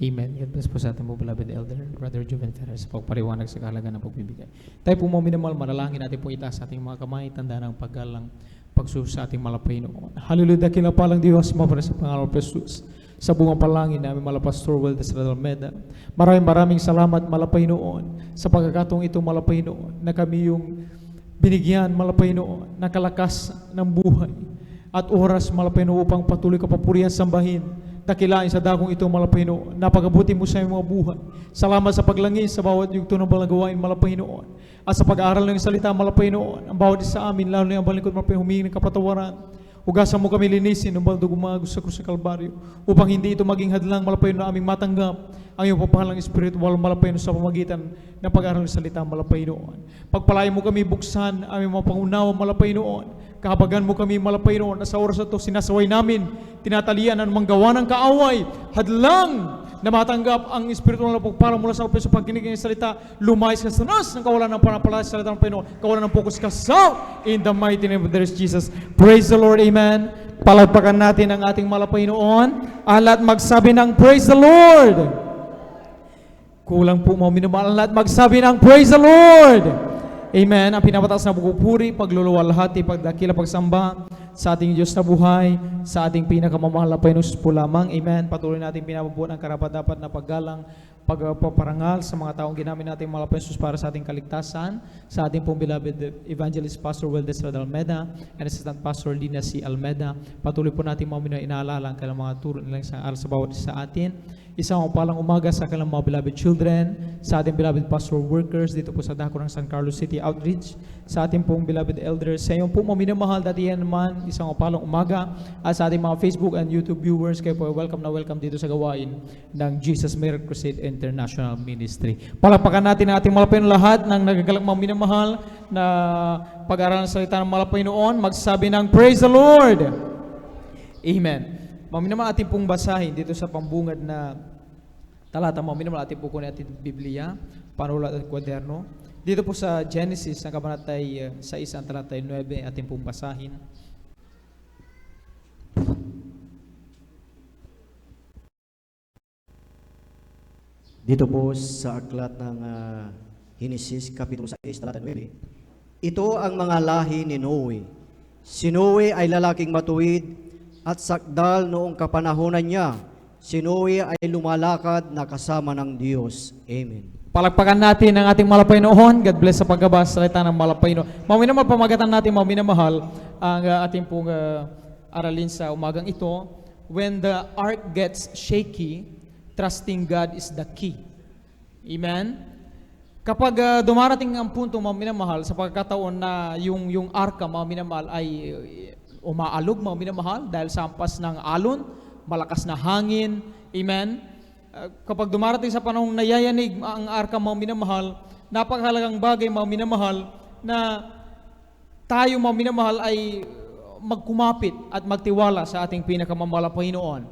Amen. God bless po sa ating po, beloved elder, Brother Juven Ferrer, sa pagpariwanag sa kahalaga ng pagbibigay. Tayo po mga minamahal, manalangin natin po itaas sa ating mga kamay, tanda ng paggalang, pagsuso sa ating malapay noon. Hallelujah, kinapalang Diyos, mapara sa pangalan ng Jesus. Sa bungang palangin namin, Malapastor Weldes Almeda. Maraming salamat, malapay noon, sa pagkakataong ito, malapay noon, na kami yung binigyan, malapay noon, nakalakas ng buhay at oras, malapay noon, upang patuloy kapapurihan, sambahin, dakilain sa dakong ito, malapay noon. Napakabuti mo sa iyong mga buhay. Salamat sa paglangis sa bawat yugto ng balagawain, malapay noon. At sa pag-aaral ng salita, malapay noon. Ang bawat isa sa amin, lalo na ang balingkod, malapay humingi ng kapatawaran. Hugasan mo kami linisin ng baldo gumagos sa krus sa Kalbaryo, upang hindi ito maging hadlang, malapay na aming matanggap ang iyong papahalang espiritual, malapay sa pamagitan ng pag-aaral ng salita, malapay noon. Pagpalain mo kami, buksan aming mga pangunawa, malapay noon. Kahabagan mo kami, malapay noon, na sa oras na ito, sinasaway namin, tinatalian ang manggawa ng kaaway, hadlang na matanggap ang espiritual na pagpala mula sa sa pagkinig ng salita, lumayas ka sa nas ng kawalan ng panapala sa salita ng Panginoon, kawalan ng focus ka sa in the mighty name of the Lord Jesus. Praise the Lord, amen. Palagpakan natin ang ating malapay noon, at magsabi ng praise the Lord. Kulang po mga minamahal, at magsabi ng praise the Lord. Amen. Ang pinapataas na pagpupuri, pagluluwalhati, pagdakila, pagsamba sa ating Diyos na buhay, sa ating pinakamamahal na Panginoon po lamang. Amen. Patuloy natin pinabubuan ang karapat-dapat na paggalang, pagpaparangal sa mga taong ginamit natin mga Panginoon para sa ating kaligtasan, sa ating pong beloved Evangelist Pastor Weldes Almeda and Assistant Pastor Lina C. Almeda. Patuloy po natin mga inaalala ang kailang mga turo nilang isang aral sa bawat isa sa atin. Isang palang umaga sa kanilang mga beloved children, sa ating beloved pastoral workers dito po sa dako ng San Carlos City Outreach, sa ating pong beloved elders, sa iyong po mga minamahal dati yan naman, isang palang umaga, at sa ating mga Facebook and YouTube viewers, kayo po welcome na welcome dito sa gawain ng Jesus Miracle Crusade International Ministry. Palakpakan natin ang ating malapay na lahat ng nagagalang mga minamahal na pag-aaral ng salita ng malapay noon, magsabi ng praise the Lord. Amen. Mami naman ating pong basahin dito sa pambungad na talata. Mami naman ating po kunin ating Biblia, panulat at kwaderno. Dito po sa Genesis, ang kabanatay 6, ang talata 9, ating pong basahin. Dito po sa aklat ng Genesis, kapitulo 6, talata 9. Ito ang mga lahi ni Noe. Si Noe ay lalaking matuwid at sakdal noong kapanahonan niya. Si Noe ay lumalakad na kasama ng Diyos. Amen. Palakpakan natin ang ating malapay noon. God bless sa pagbabasa sa salita ng malapay noon. Maminamahal, pamagatan natin maminamahal ang ating pong aralin sa umagang ito. When the ark gets shaky, trusting God is the key. Amen? Kapag dumarating ang punto, maminamahal, sa pagkataon na yung arka, maminamahal, ay umaalog, mga minamahal, dahil sa ampas ng alon, malakas na hangin. Amen? Kapag dumarating sa panahong nayayanig ang arka, mga minamahal, napakahalagang bagay, mga minamahal, na tayo, mga minamahal, ay magkumapit at magtiwala sa ating pinakamamahal na Panginoon.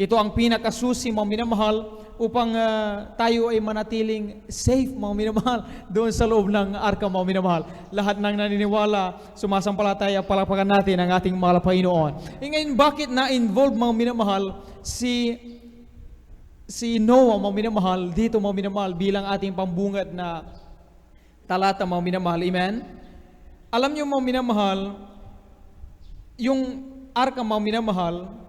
Ito ang pinakasusi, mga minamahal, upang tayo ay manatiling safe, mga minamahal, doon sa loob ng arka, mga minamahal. Lahat ng naniniwala, sumasampalataya, palakpakan natin ang ating mahal na Panginoon. Ngayon, bakit na-involve, mga minamahal, si Noah, mga minamahal, dito, mga minamahal, bilang ating pambungad na talata, mga minamahal. Amen? Alam niyo, mga minamahal, yung arka, mga minamahal,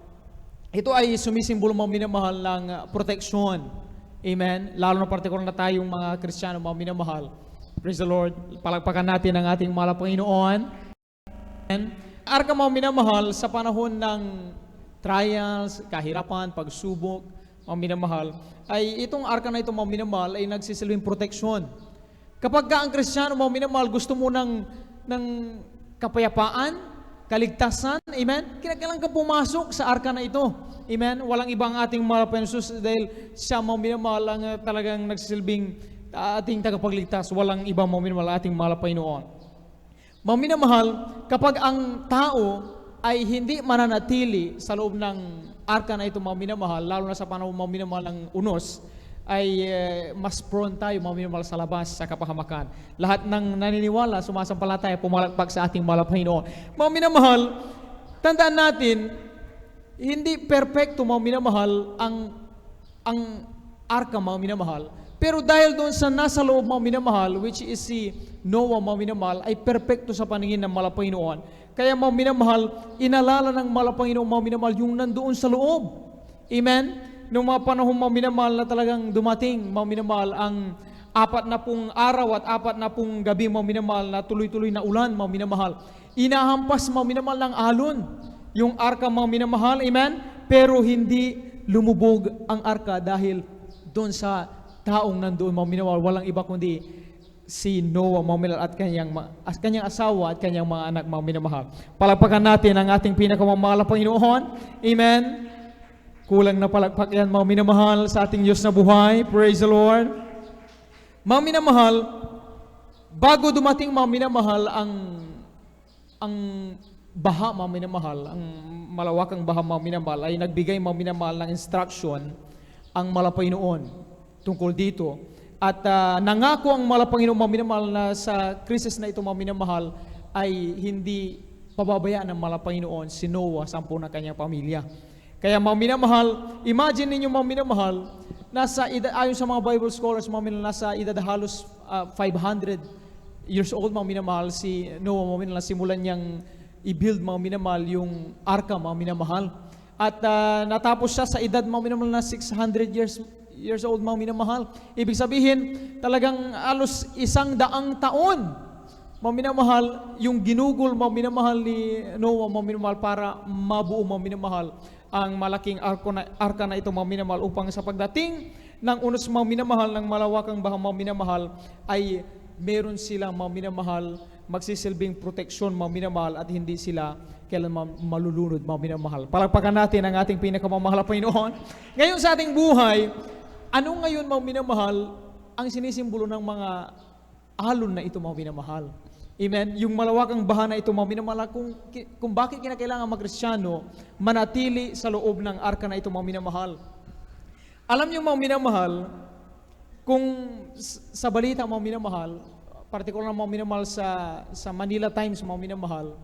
ito ay sumisimbolo, mga minamahal, ng proteksyon. Amen? Lalo na partikular na tayong mga Kristiyano, mga minamahal. Praise the Lord. Palagpakan natin ang ating mahal na Panginoon. Amen? Arka, mga minamahal, sa panahon ng trials, kahirapan, pagsubok, mga minamahal, ay itong arka na ito, mga minamahal, ay nagsisilbing proteksyon. Kapag ang Kristiyano, mga minamahal, gusto mo ng kapayapaan, kaligtasan, amen? Kinakailangan ka pumasok sa arka na ito. Amen? Walang ibang ating mahal na Jesus dahil siya, mga minamahal, ang talagang nagsisilbing ating tagapagligtas. Walang ibang mga minamahal ating mahal na Panginoon. Mga minamahal, kapag ang tao ay hindi mananatili sa loob ng arka na ito, mga minamahal, lalo na sa panahon, mga minamahal, ng unos, ay mas prone tayo, mga minamahal, sa labas, sa kapahamakan. Lahat ng naniniwala, sumasampalataya, pumalagpag sa ating mahal na Panginoon. Mga minamahal, tandaan natin, hindi perpekto, mga minamahal, ang arka, mga minamahal. Pero dahil doon sa nasa loob, mga minamahal, which is si Noah, mga minamahal, ay perpekto sa paningin ng Malapanginoon. Kaya mga minamahal, inalala ng Malapanginoon, mga minamahal, yung nandoon sa loob. Amen? Noong mga panahon, mga minamahal, na talagang dumating, mga minamahal, ang 40 araw at 40 gabi, mga minamahal, na tuloy-tuloy na ulan, mga minamahal. Inahampas, mga minamahal, ng alon yung arka, mga minamahal. Amen? Pero hindi lumubog ang arka dahil doon sa taong nandoon, mga minamahal, walang iba kundi si Noah, mga minamahal, at kanyang asawa at kanyang mga anak, mga minamahal. Palagpakan natin ang ating pinakamamahal na Panginoon. Amen? Kulang na palagpak yan, mga minamahal, sa ating Diyos na buhay. Praise the Lord. Mga minamahal, bago dumating, mga minamahal, ang baha, mga minamahal, ang malawakang baha, mga minamahal, ay nagbigay, mga minamahal, ng instruction ang Malapanginoon tungkol dito. At nangako ang Malapanginoon, mga minamahal, na sa krisis na ito, mga minamahal, ay hindi pababayaan ng Malapanginoon si Noah, 10 ng kanyang pamilya. Kaya mga minamahal, imagine ninyo, mga minamahal, ayon sa mga Bible scholars, mga minamahal, nasa edad halos 500 years old, mga minamahal, si Noah, mga minamahal, simulan niyang i-build, mga minamahal, yung arka, mga minamahal. At natapos siya sa edad, mga minamahal, na 600 years old, mga minamahal. Ibig sabihin, talagang alos 100 taon, mga minamahal, yung ginugol, mga minamahal, ni Noah, mga minamahal, para mabuo, mga minamahal, ang malaking arka na ito, mga minamahal, upang sa pagdating ng unos, mga minamahal, ng malawakang baha, mga minamahal, ay meron silang, mga minamahal, magsisilbing proteksyon, mga minamahal, at hindi sila kailanman malulunod, mga minamahal. Palagpakan natin ang ating pinakamamahal na Panginoon. Ngayon sa ating buhay, ano ngayon, mga minamahal, ang sinisimbolo ng mga alon na ito, mga minamahal? Amen? Yung malawakang baha na ito, mga minamahal, kung bakit kinakailangan mag-Kristyano manatili sa loob ng arka na ito, mga minamahal. Alam niyo, mga minamahal, kung sa balita, mga minamahal, partikular na, mga minamahal, sa Manila Times, mga minamahal,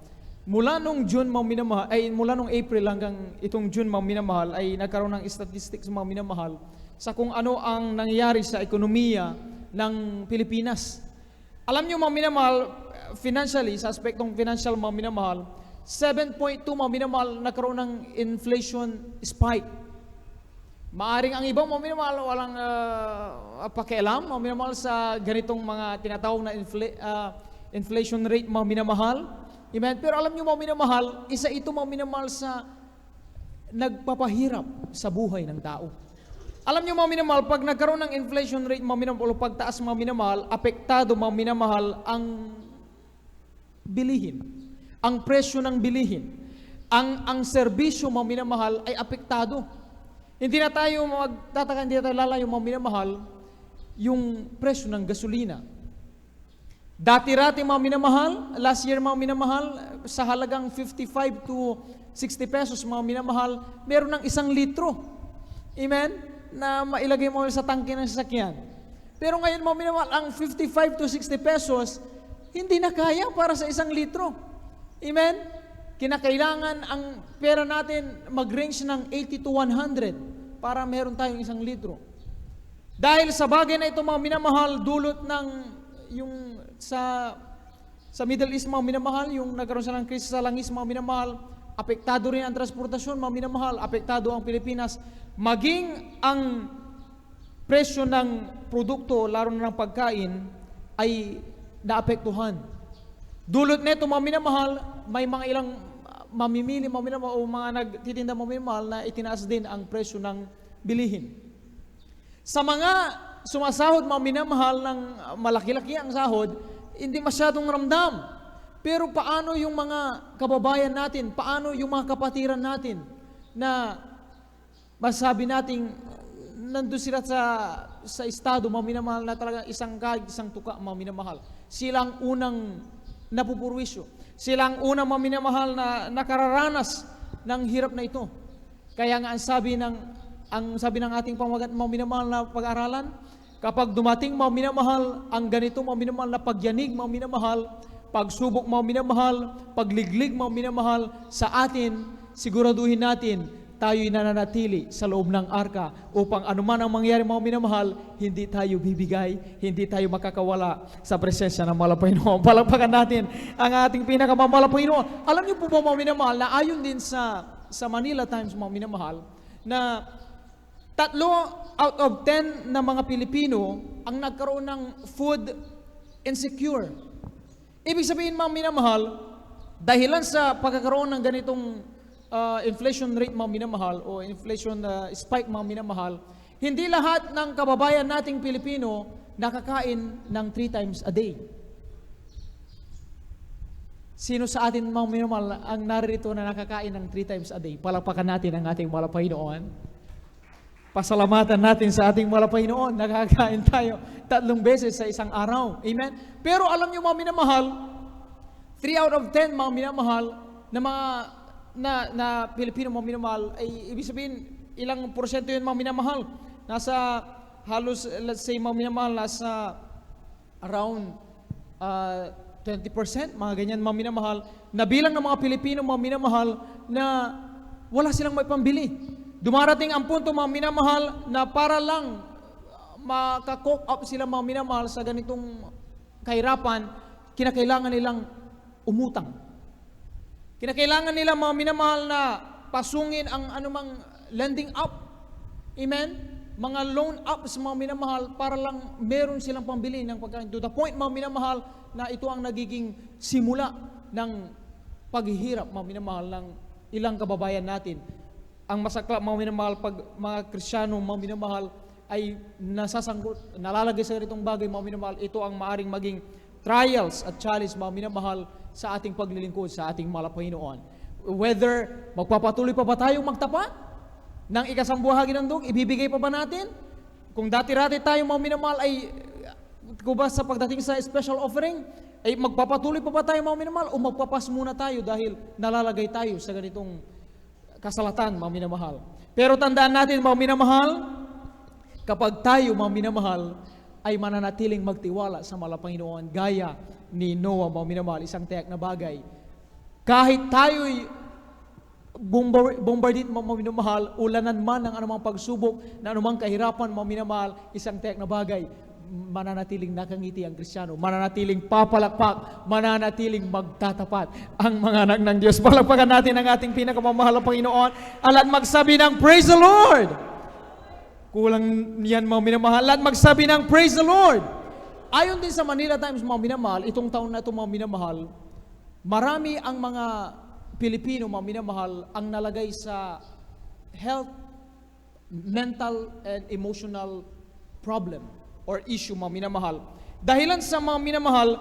mula nung June, mga minamahal, mula nung April hanggang itong June, mga minamahal, ay nagkaroon ng statistics, mga minamahal, sa kung ano ang nangyayari sa ekonomiya ng Pilipinas. Alam niyo, mga minamahal, financially, sa aspektong financial, mga minamahal, 7.2, mga minamahal, nagkaroon ng inflation spike. Maaring ang ibang, mga minamahal, walang pakialam, mga minamahal, sa ganitong mga tinatawag na inflation rate, mga minamahal. Amen? Pero alam niyo, mga minamahal, isa ito, mga minamahal, sa nagpapahirap sa buhay ng tao. Alam niyo, mga minamahal, pag nagkaroon ng inflation rate, mga minamahal, o pagtaas, mga minamahal, apektado, mga minamahal, ang bilihin, ang presyo ng bilihin, ang serbisyo, mga minamahal, ay apektado. Hindi na tayo magtataka, hindi na tayo lalayo, mga minamahal, yung presyo ng gasolina. Dati-rati, mga minamahal, last year, mga minamahal, sa halagang 55 to 60 pesos, mga minamahal, meron ng 1 litro. Amen? Na mailagay mo sa tangke ng sasakyan. Pero ngayon, mga minamahal, ang 55 to 60 pesos, hindi na kaya para sa 1 litro. Amen? Kinakailangan ang pera natin mag-range ng 80 to 100 para meron tayong 1 litro. Dahil sa bagay na ito, mga minamahal, dulot ng yung sa Middle East, mga minamahal, yung nagkaroon sa ng krisis sa langis, mga minamahal, apektado rin ang transportasyon, mga minamahal, apektado ang Pilipinas. Maging ang presyo ng produkto, lalo na ng pagkain, ay naapektuhan. Dulot nito, mga minamahal, may mga ilang mamimili, mga minamahal, o mga nagtitinda, mga minamahal, na itinaas din ang presyo ng bilihin. Sa mga sumasahod, mga minamahal, ng malaki-laki ang sahod, hindi masyadong ramdam. Pero paano yung mga kababayan natin, paano yung mga kapatiran natin, na masabi natin, nandun sila sa estado, mga minamahal, na talaga isang kahig, isang tuka, mga minamahal. Silang unang napupurwisyo. Silang unang, mga minamahal, na nakararanas ng hirap na ito. Kaya nga ang sabi ng ating pamagat, mga minamahal, na pag-aralan, kapag dumating, mga minamahal, ang ganito, mga minamahal, na pagyanig, mga minamahal, pagsubok, mga minamahal, pagliglig, mga minamahal, sa atin, siguraduhin natin, tayo'y nananatili sa loob ng arka upang anuman ang mangyari mga minamahal, hindi tayo bibigay, hindi tayo makakawala sa presensya ng mahal na Panginoon. Palakpakan natin ang ating pinakamamahal na Panginoon. Alam niyo po ba mga minamahal na ayon din sa Manila Times mga minamahal na 3 out of 10 na mga Pilipino ang nagkaroon ng food insecure. Ibig sabihin mga minamahal, dahilan sa pagkakaroon ng ganitong inflation rate mga minamahal o inflation spike mga minamahal, hindi lahat ng kababayan nating Pilipino nakakain ng 3 times a day. Sino sa atin mga minamahal ang narito na nakakain ng 3 times a day? Palakpakan natin ang ating mahal na Panginoon. Pasalamatan natin sa ating mahal na Panginoon. Nakakain tayo 3 beses sa isang araw. Amen? Pero alam niyo mga minamahal, 3 out of 10 mga minamahal na mga na Pilipino mga minamahal, ay ibig sabihin, ilang porsyento yun mga minamahal? Nasa halos, let's say mga minamahal, nasa around 20%, mga ganyan mga minamahal, na bilang ng mga Pilipino mga minamahal na wala silang may pambili. Dumarating ang punto mga minamahal na para lang maka-cope up sila mga minamahal sa ganitong kahirapan, kinakailangan nilang umutang. Kinakailangan nila mga minamahal na pasungin ang anumang lending up. Amen? Mga loan up sa mga minamahal para lang meron silang pambili ng pagkain. To the point mga minamahal na ito ang nagiging simula ng paghihirap mga minamahal ng ilang kababayan natin. Ang masakla mga minamahal pag mga Kristiyano mga minamahal ay nasasangkot, nalalagay sa ganitong bagay mga minamahal, ito ang maaring maging trials at challenge mga minamahal sa ating paglilingkod sa ating mahal na Panginoon. Whether magpapatuloy pa ba tayong magtapat ng ikasambuhagi ng dug, ibibigay pa ba natin? Kung dati-rati tayo mga minamahal ay kuba sa pagdating sa special offering, ay magpapatuloy pa ba tayo mga minamahal o magpapas muna tayo dahil nalalagay tayo sa ganitong kasalatan mga minamahal. Pero tandaan natin mga minamahal, kapag tayo mga minamahal ay mananatiling magtiwala sa mahal na Panginoon gaya ni Noah mga minamahal, isang tiyak na bagay. Kahit tayo'y bombardit mga minamahal, ulanan man ng anumang pagsubok, na anumang kahirapan mga minamahal, isang tiyak na bagay, mananatiling nakangiti ang Kristiyano, mananatiling papalakpak, mananatiling magtatapat ang mga anak ng Diyos. Palakpakan natin ang ating pinakamamahal na Panginoon at magsabi ng Praise the Lord! Kulang yan mga minamahal at magsabi ng Praise the Lord! Ayon din sa Manila Times mga minamahal, itong taon na ito mga minamahal, marami ang mga Pilipino mga minamahal ang nalagay sa health, mental and emotional problem or issue mga minamahal. Dahilan sa mga minamahal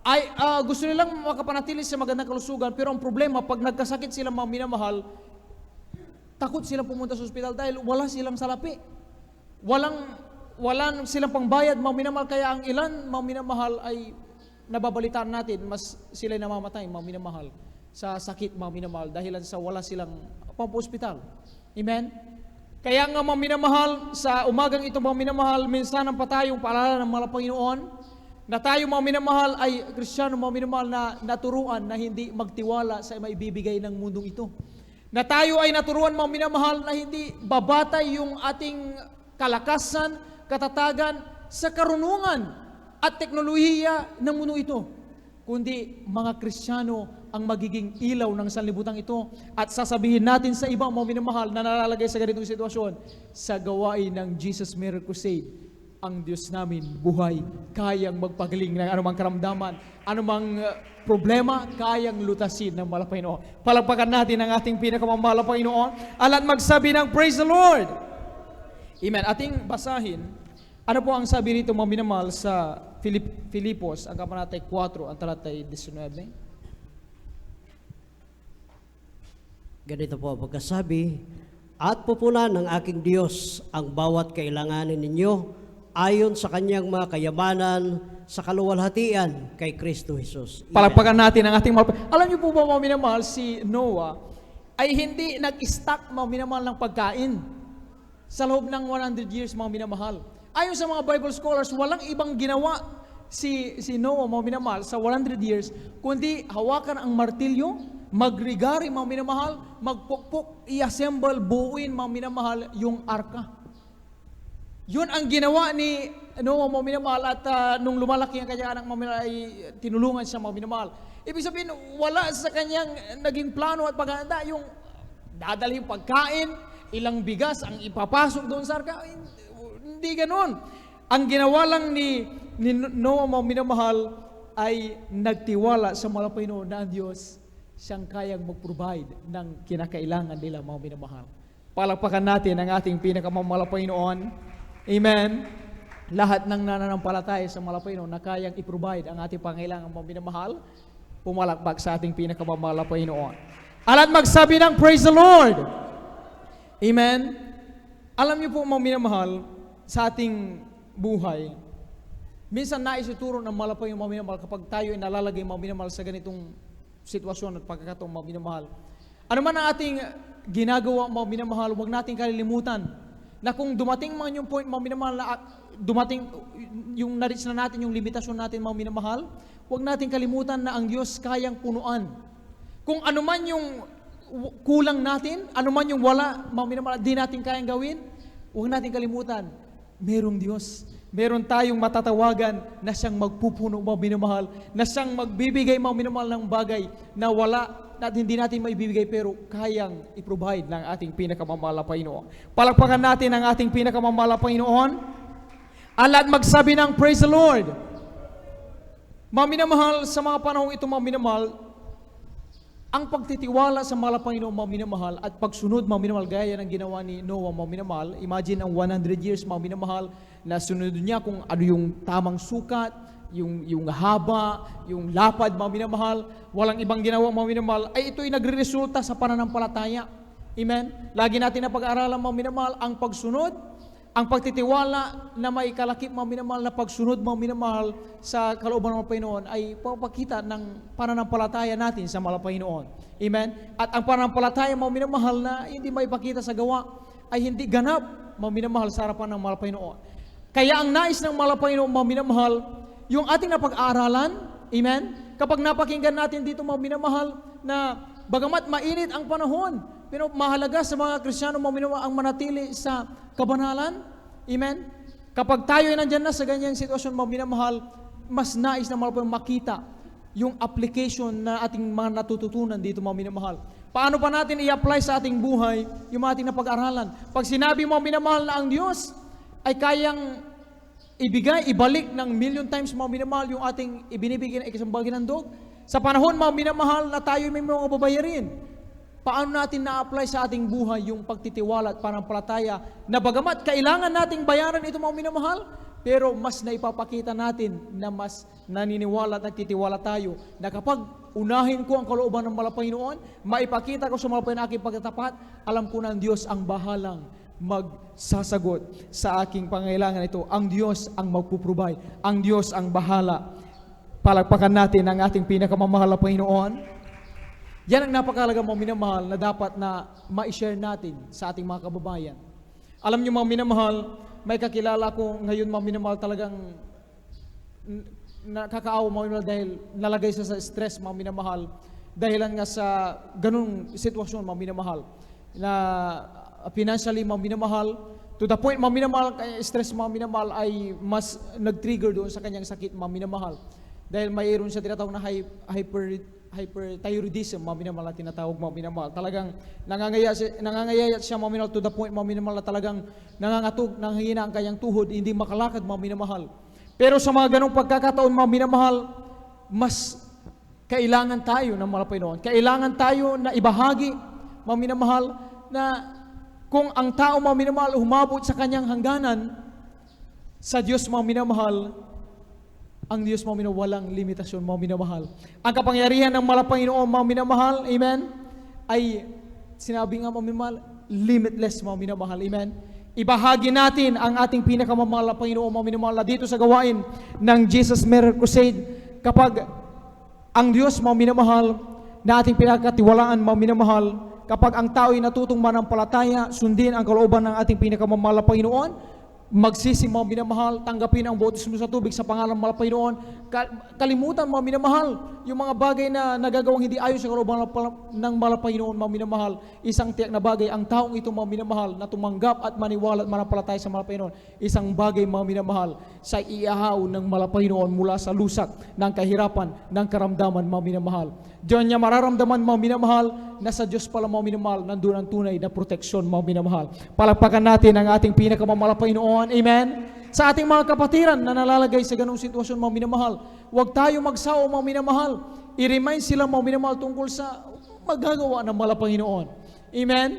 ay gusto nilang makapanatili sa magandang kalusugan, pero ang problema pag nagkasakit sila mga minamahal, takot silang pumunta sa ospital dahil wala silang salapi. Wala silang pangbayad mga minamahal, kaya ang ilan mga minamahal ay nababalitaan natin, mas sila namamatay mga minamahal sa sakit mga minamahal dahilan sa wala silang pampa-ospital. Amen? Kaya nga mga minamahal, sa umagang ito mga minamahal, minsan pa tayong paalala ng mga Panginoon na tayo mga minamahal ay Kristiyano mga minamahal na naturuan na hindi magtiwala sa maibibigay ng mundong ito. Na tayo ay naturuan mga minamahal na hindi babatay yung ating kalakasan, katatagan sa karunungan at teknolohiya ng mundo ito, kundi mga Kristiyano ang magiging ilaw ng sanlibutan ito at sasabihin natin sa ibang mga minamahal na nalalagay sa ganitong sitwasyon, sa gawain ng Jesus Miracle Crusade, ang Diyos namin buhay, kayang magpagaling ng anumang karamdaman, anumang problema, kayang lutasin ng mahal na Panginoon. Palakpakan natin ang ating pinakamamahal na Panginoon at magsabi ng Praise the Lord! Amen. Ating basahin, ano po ang sabi rito mga minamahal sa Filipos, ang kabanata 4, ang talata 19. Ganito po ang pagkasabi, at pupunan ng aking Diyos ang bawat kailanganin ninyo ayon sa kanyang mga kayamanan sa kaluwalhatian kay Kristo Jesus. Amen. Palakpakan natin ang ating mahal. Alam niyo po ba mga minamahal, si Noah ay hindi nag-stock mga minamahal ng pagkain sa loob ng 100 years mga minamahal. Ayon sa mga Bible scholars, walang ibang ginawa si Noah mga minamahal sa 100 years, kundi hawakan ang martilyo, magrigari, mga minamahal, magpukpok, i-assemble, buuin, mga minamahal, yung arka. Yun ang ginawa ni Noah, mga minamahal, at nung lumalaki ang kanyang anak, mga minamahal, ay tinulungan siya, mga minamahal. Ibig sabihin, wala sa kanyang naging plano at paghahanda, yung dadalhin pagkain, ilang bigas ang ipapasok doon sa arka. Hindi ganun. Ang ginawa lang ni Noah, mga minamahal, ay nagtiwala sa malapay noon na ang Diyos siyang kayang mag-provide ng kinakailangan nila, mga minamahal. Palakpakan natin ang ating pinakamamalapay noon. Amen. Lahat ng nananampalataya sa malapay noon na kayang i-provide ang ating pangailangan, mga minamahal, pumalakpak sa ating pinakamamalapay noon. At magsabi ng praise the Lord. Amen. Alam niyo po, mga minamahal, sa ating buhay, minsan naisituro ng malapay yung mga minamahal kapag tayo ay nalalagay, mga minamahal, sa ganitong sitwasyon at pagkakataong, mga minamahal. Ano man ang ating ginagawa, mga minamahal, huwag nating kalilimutan na kung dumating man yung point, mga minamahal, na dumating yung na-reach na natin yung limitasyon natin, mga minamahal, huwag nating kalimutan na ang Diyos kayang punuan. Kung ano man yung kulang natin, ano man yung wala, mga minamahal, di natin kayang gawin, huwag nating kalimutan, merong Diyos. Meron tayong matatawagan na siyang magpupuno, mga minamahal, na siyang magbibigay, mga minamahal, ng bagay na wala, at hindi natin maibibigay pero kayang i-provide ng ating pinakamamahal Panginoon. Palakpakan natin ang ating pinakamamahal Panginoon. At magsabi ng praise the Lord. Mga minamahal, sa mga panahong ito, mga minamahal, ang pagtitiwala sa mahal Panginoon, mga minamahal, at pagsunod, mga minamahal, gaya ng ginawa ni Noah, mga minamahal. Imagine ang 100 years, mga minamahal, na sunod niya kung ano yung tamang sukat, yung haba, yung lapad, mga minamahal, walang ibang ginawa, mga minamahal, ay ito'y nagre-resulta sa pananampalataya. Amen? Lagi natin na pag-aaralan, mga minamahal, ang pagsunod, ang pagtitiwala na may kalakip, mga minamahal, na pagsunod, mga minamahal, sa kalooban ng Panginoon ay papakita ng pananampalataya natin sa mahal Panginoon. Amen? At ang pananampalataya, mga minamahal, na hindi maipakita sa gawa ay hindi ganap, mga minamahal, sa harapan ng mahal Panginoon. Kaya ang nais ng mahal Panginoon, mga minamahal, yung ating napag-aaralan, amen? Kapag napakinggan natin dito, mga minamahal, na bagamat mainit ang panahon, pero mahalaga sa mga Kristiyano, mga minamahal, ang manatili sa kabanalan, amen? Kapag tayo ay nandyan na sa ganyang sitwasyon, mga minamahal, mas nais na mahal makita yung application na ating mga natututunan dito, mga minamahal. Paano pa natin i-apply sa ating buhay yung ating napag-aralan? Pag sinabi, mga minamahal, na ang Diyos ay kayang ibalik ng million times, mga minamahal, yung ating ibinibigay na ikasambagin ng dog. Sa panahon, mga minamahal, na tayo may mga babayarin, paano natin na-apply sa ating buhay yung pagtitiwala at panampalataya na bagamat kailangan nating bayaran ito, mga minamahal, pero mas naipapakita natin na mas naniniwala at nagtitiwala tayo na kapag unahin ko ang kalooban ng mahal Panginoon, maipakita ko sa mahal Panginoon aking pagtatapat, alam ko na ang Diyos ang bahalang magsasagot sa aking pangailangan ito. Ang Diyos ang magpuprovide. Ang Diyos ang bahala. Palakpakan natin ang ating pinakamamahal na Panginoon. Yan ang napakahalaga, mga minamahal, na dapat na ma-share natin sa ating mga kababayan. Alam niyo, mga minamahal, may kakilala ko ngayon, mga minamahal, talagang nakakaawa, mga minamahal, dahil nalagay siya sa stress, mga minamahal, dahilan nga sa ganung sitwasyon, mga minamahal, na financially, mga minamahal, to the point, mga minamahal, stress, mga minamahal, ay mas nag-trigger doon sa kanyang sakit, mga minamahal. Dahil mayroon siya tinatawag na hyperthyroidism, mga minamahal, na tinatawag, mga minamahal. Talagang nangangayayat siya, mga minamahal, to the point, mga minamahal, na talagang nangangatog, nanghihina ang kanyang tuhod, hindi makalakad, mga minamahal. Pero sa mga ganong pagkakataon, mga minamahal, mas kailangan tayo ng mahal Panginoon. Kailangan tayo na ibahagi, mga minamahal, na kung ang tao, mga minamahal, humabot sa kanyang hangganan, sa Diyos, mga minamahal, ang Diyos, mga minamahal, walang limitasyon, mga minamahal. Ang kapangyarihan ng mahal Panginoon, mga minamahal, amen, ay sinabi nga, mga minamahal, limitless, mga minamahal, amen. Ibahagi natin ang ating pinakamamahal na Panginoon, mga minamahal, dito sa gawain ng Jesus Miracle Crusade, kapag ang Diyos, mga minamahal, na ating pinakatiwalaan, mga minamahal, kapag ang tao ay natutong manampalataya, sundin ang kalooban ng ating pinakamamahal na Panginoon, magsisi mga minamahal, tanggapin ang bautismo sa tubig sa pangalan ng Panginoon, kalimutan mga minamahal, yung mga bagay na nagagawang hindi ayon sa kalooban ng Panginoon mga minamahal. Isang tiyak na bagay, ang taong ito mga minamahal na tumanggap at maniwala at manampalataya sa Panginoon, isang bagay mga minamahal sa iihahaw ng Panginoon mula sa lusak ng kahirapan, ng karamdaman mga minamahal. Diyan niya mararamdaman mga minamahal na sa Diyos pala mga minamahal nandun ang tunay na proteksyon mga minamahal. Palakpakan natin ang ating pinakamamahal Panginoon. Amen. Sa ating mga kapatiran na nalalagay sa ganung sitwasyon mga minamahal, huwag tayo magsawa mga minamahal. I-remind sila mga minamahal tungkol sa magagawa ng mga Panginoon. Amen.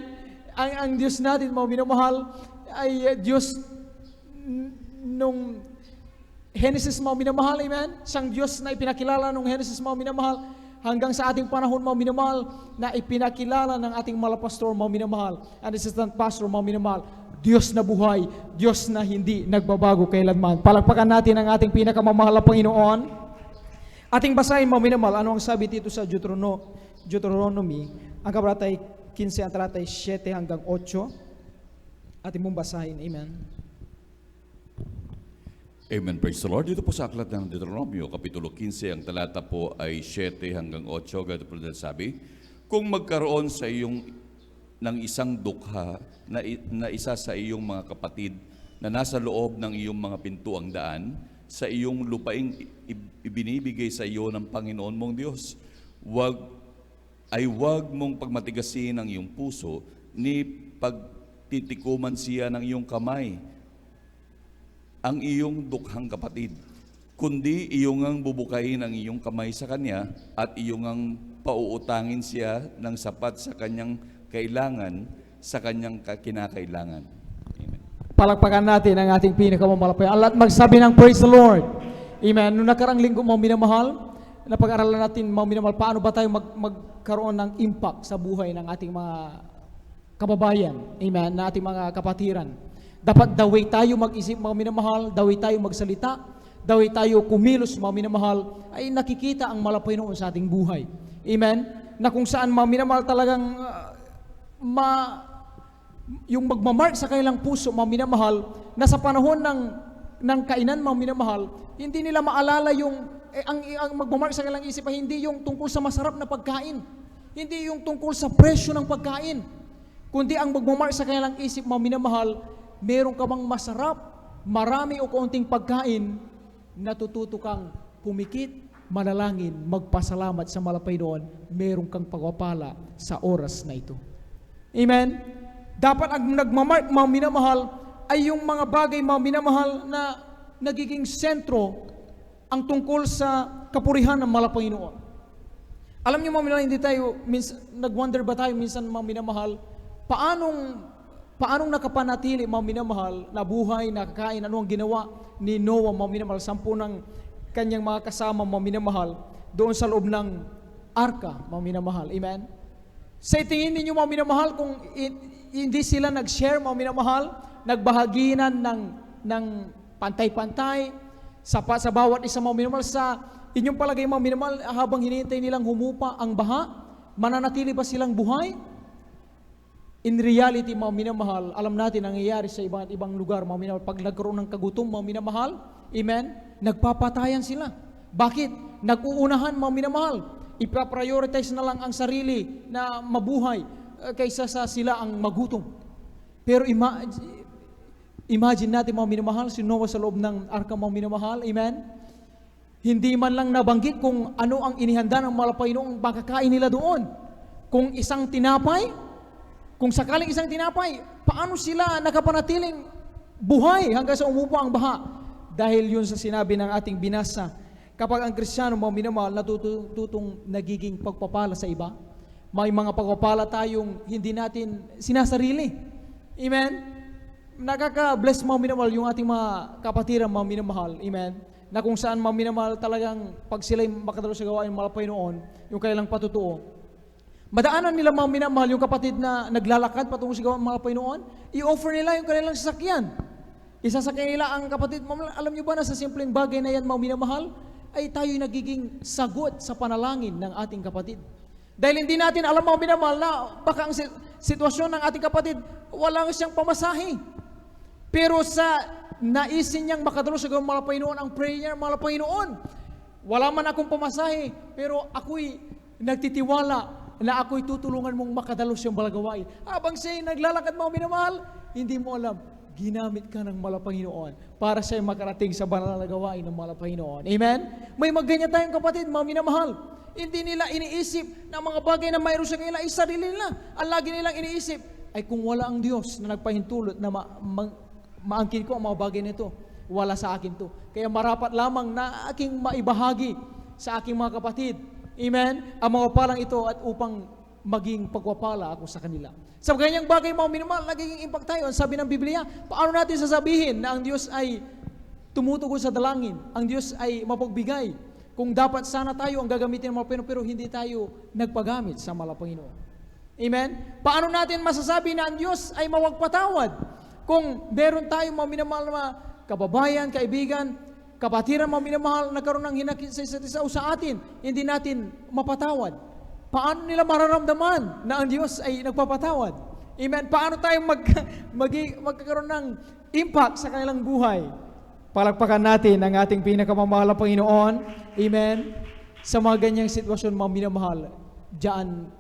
Ang Diyos natin mga minamahal ay Diyos nung Genesis mga minamahal. Amen. Siyang Diyos na ipinakilala nung Genesis mga minamahal hanggang sa ating panahon mga minamahal na ipinakilala ng ating mga pastor mga minamahal, and assistant pastor mga minamahal. Diyos na buhay, Diyos na hindi nagbabago kailanman. Palakpakan natin ang ating pinakamamahal na Panginoon. Ating basahin mga minamahal, ano ang sabi dito sa Deuteronomy, ang kabanata 15, ang talata 7 hanggang 8. Ating mong basahin, amen. Amen. Praise the Lord. Dito po sa aklat ng Deuteronomio, Kapitulo 15, ang talata po ay 7 hanggang 8. Ganito po sabi, kung magkaroon sa iyong ng isang dukha na isa sa iyong mga kapatid na nasa loob ng iyong mga pintuang daan, sa iyong lupaing ibinibigay sa iyo ng Panginoon mong Diyos, wag mong pagmatigasin ang iyong puso, ni pagtitikuman siya ng iyong kamay, ang iyong dukhang kapatid, kundi iyong ang bubukayin ang iyong kamay sa kanya at iyong ang pauutangin siya ng sapat sa kanyang kailangan, sa kanyang kinakailangan. Amen. Palakpakan natin ang ating pinakamamahal. At magsabi ng praise the Lord. Amen. Noong nakarang linggo mga minamahal, napag-aralan natin mga minamahal, paano ba tayo magkaroon ng impact sa buhay ng ating mga kababayan, amen, na ating mga kapatiran. Dapat the way tayo mag-isip mga minamahal, the way tayo magsalita, the way tayo kumilos mga minamahal, ay nakikita ang Panginoon sa ating buhay. Amen? Na kung saan mga minamahal talagang yung magmamark sa kanilang puso mga minamahal, na sa panahon ng kainan mga minamahal, hindi nila maalala yung, ang magmamark sa kanilang isip ay hindi yung tungkol sa masarap na pagkain, hindi yung tungkol sa presyo ng pagkain, kundi ang magmamark sa kanilang isip mga minamahal, meron ka bang masarap, marami o kaunting pagkain, natututo kang pumikit, manalangin, magpasalamat sa Panginoon, meron kang pagpapala sa oras na ito. Amen? Dapat ang nagmamark mga minamahal ay yung mga bagay mga minamahal na nagiging sentro ang tungkol sa kapurihan ng Panginoon. Alam niyo mga minamahal, hindi tayo, nag-wonder ba tayo minsan mga minamahal, paanong nakapanatili mga minamahal na buhay, nakakain, ano ang ginawa ni Noah mga minamahal, 10 ng kanyang mga kasama mga minamahal doon sa loob ng arka mga minamahal. Amen? Sa tingin ninyo mga minamahal, kung hindi sila nag-share mga minamahal, nagbahaginan ng pantay-pantay sa bawat isa mga minamahal, sa inyong palagay mga minamahal, habang hinihintay nilang humupa ang baha, mananatili ba silang buhay? In reality, mga minamahal, alam natin ang nangyayari sa ibang lugar, mga minamahal, pag nagkaroon ng kagutom, mga minamahal, amen, nagpapatayan sila. Bakit? Nag-uunahan, mga minamahal. Ipa-prioritize na lang ang sarili na mabuhay kaysa sa sila ang magutom. Pero imagine natin, mga minamahal, si Noah sa loob ng arka, mga minamahal, amen? Hindi man lang nabanggit kung ano ang inihanda ng Panginoong makakain nila doon. Kung sakaling isang tinapay, paano sila nakapanatiling buhay hanggang sa umupo ang baha? Dahil yun sa sinabi ng ating binasa, kapag ang Kristiyano mga minamahal natututong nagiging pagpapala sa iba, may mga pagpapala tayong hindi natin sinasarili. Amen? Nakaka-bless mga minamahal yung ating mga kapatiran mga minamahal. Amen? Na kung saan mga minamahal talagang pag sila'y makadalo sa gawain ng Panginoon, yung kailang patutuo, madaanan nila mga minamahal yung kapatid na naglalakad patungo sa gawa ng Panginoon, i-offer nila yung kanilang sasakyan. Isasakyan nila ang kapatid. Alam niyo ba na sa simpleng bagay na yan mga minamahal, ay tayo'y nagiging sagot sa panalangin ng ating kapatid. Dahil hindi natin alam mga minamahal na baka ang sitwasyon ng ating kapatid, wala siyang pamasahe. Pero sa naisin niyang makadalo sa gawang mga Panginoon ang prayer niya, mga Panginoon. Wala man akong pamasahe, pero ako'y nagtitiwala na ako'y tutulungan mong makadalo siyang balagawain. Habang siya'y naglalakad, mga minamahal, hindi mo alam, ginamit ka ng mga Panginoon para siya'y makarating sa banal na gawain ng mga Panginoon. Amen? May magganyan tayong kapatid, mga minamahal. Hindi nila iniisip na mga bagay na mayroon sa kanila ay sarili nila. Ang lagi nilang iniisip ay kung wala ang Diyos na nagpahintulot na maangkin ko ang mga bagay nito, wala sa akin to. Kaya marapat lamang na aking maibahagi sa aking mga kapatid. Amen? Ang mga palang ito at upang maging pagwapala ako sa kanila. Sa ganyang bagay, mga minamahal, nagiging impact tayo. Ang sabi ng Biblia, paano natin sasabihin na ang Diyos ay tumutugon sa dalangin, ang Diyos ay mapagbigay, kung dapat sana tayo ang gagamitin ng mga Panginoon, pero hindi tayo nagpagamit sa mga Panginoon. Amen? Paano natin masasabi na ang Diyos ay mawagpatawad kung meron tayong mga minamahal na kababayan, kaibigan, kapatiran, mga minamahal, nagkaroon ng hinakit sa isa't isa o sa atin, hindi natin mapatawad? Paano nila mararamdaman na ang Diyos ay nagpapatawad? Amen? Paano tayo magkakaroon ng impact sa kanilang buhay? Palakpakan natin ang ating pinakamamahal na Panginoon. Amen? Sa mga ganyang sitwasyon, mga minamahal, diyan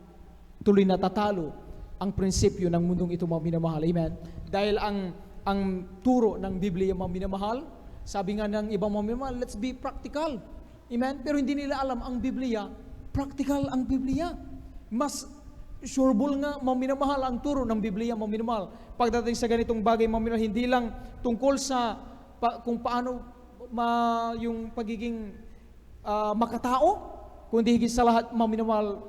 tuloy na tatalo ang prinsipyo ng mundong ito, mga minamahal. Amen? Dahil ang turo ng Biblia, mga minamahal, sabi nga ng ibang mga minamahal, let's be practical. Amen? Pero hindi nila alam ang Biblia, practical ang Biblia. Mas sureball nga, mga minamahal, ang turo ng Biblia, mga minamahal. Pagdating sa ganitong bagay, mga minamahal, hindi lang tungkol sa kung paano yung pagiging makatao, kundi higit sa lahat, mga minamahal,